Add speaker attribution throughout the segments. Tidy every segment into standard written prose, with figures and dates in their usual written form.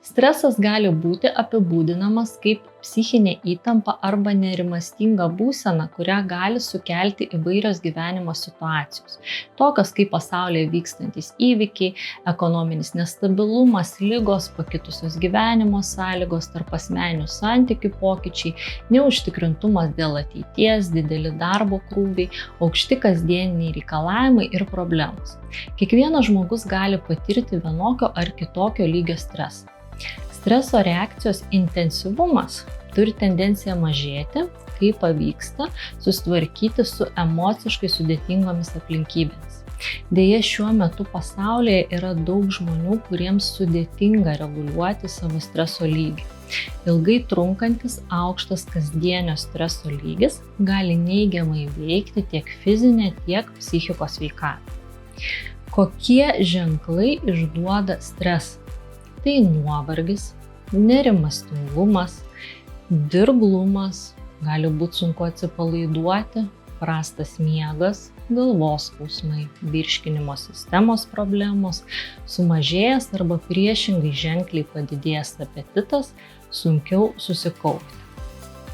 Speaker 1: Stresas gali būti apibūdinamas kaip psichinė įtampa arba nerimastinga būsena, kurią gali sukelti įvairios gyvenimo situacijos, tokios kaip pasaulyje vykstantys įvykiai, ekonominis nestabilumas, ligos, pakitusios gyvenimo sąlygos, tarpasmeninių santykių pokyčiai, neužtikrintumas dėl ateities, dideli darbo krūviai, aukšti kasdieniniai reikalavimai ir problemos. Kiekvienas žmogus gali patirti vienokio ar kitokio lygio stresą. Streso reakcijos intensyvumas turi tendenciją mažėti, kai pavyksta susitvarkyti su emociškai sudėtingomis aplinkybėmis. Deja, šiuo metu pasaulyje yra daug žmonių, kuriems sudėtinga reguliuoti savo streso lygį. Ilgai trunkantis aukštas kasdienio streso lygis gali neigiamai veikti tiek fizinę, tiek psichikos sveikatą. Kokie ženklai išduoda stresą? Tai nuovargis, nerimastingumas, dirglumas, gali būti sunku atsipalaiduoti, prastas miegas, galvos skausmai, virškinimo sistemos problemos, sumažėjęs arba priešingai ženkliai padidėjęs apetitas, sunkiau susikaupti.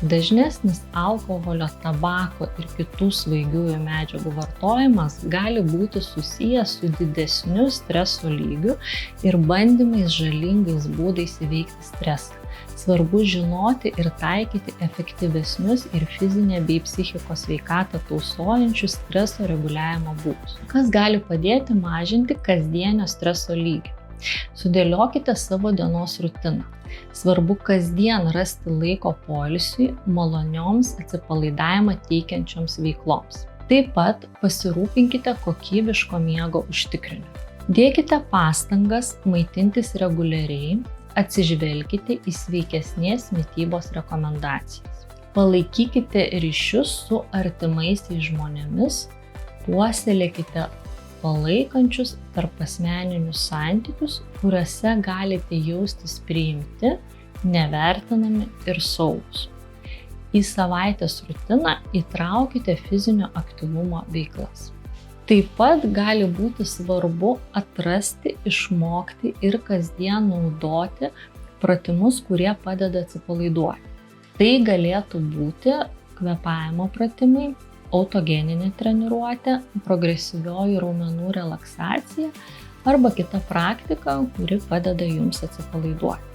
Speaker 1: Dažnesnis alkoholio, tabako ir kitų svaigiųjų medžiagų vartojimas gali būti susijęs su didesniu streso lygiu ir bandymais žalingais būdais įveikti stresą. Svarbu žinoti ir taikyti efektyvesnius ir fizinę bei psichikos sveikatą tausojančius streso reguliavimo būdus. Kas gali padėti mažinti kasdienio streso lygį? Sudėliokite savo dienos rutiną. Svarbu kasdien rasti laiko poilsiui, malonioms atsipalaidavimą teikiančioms veikloms. Taip pat pasirūpinkite kokybiško miego užtikrinimu. Dėkite pastangas maitintis reguliariai, atsižvelkite į sveikesnės mitybos rekomendacijas. Palaikykite ryšius su artimaisiais žmonėmis, puoselėkite palaikančius tarpasmeninius santykius, kuriuose galite jaustis priimti, nevertinami ir saugūs. Į savaitės rutiną įtraukite fizinio aktyvumo veiklas. Taip pat gali būti svarbu atrasti, išmokti ir kasdien naudoti pratimus, kurie padeda atsipalaiduoti. Tai galėtų būti kvėpavimo pratimai, autogeninė treniruotė, progresyvioji raumenų relaksacija arba kita praktika, kuri padeda jums atsipalaiduoti.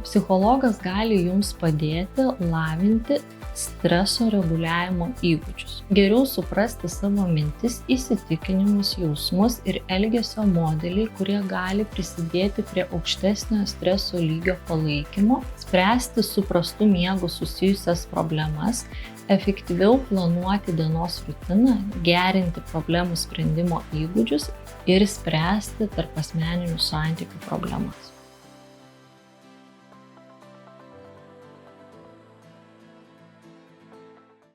Speaker 1: Psichologas gali jums padėti lavinti streso reguliavimo įgūdžius. Geriau suprasti savo mintis, įsitikinimus, jausmus ir elgesio modeliai, kurie gali prisidėti prie aukštesnio streso lygio palaikymo, spręsti su prastu miegu susijusias problemas, efektyviau planuoti dienos rutiną, gerinti problemų sprendimo įgūdžius ir spręsti tarpasmeninių santykių problemas.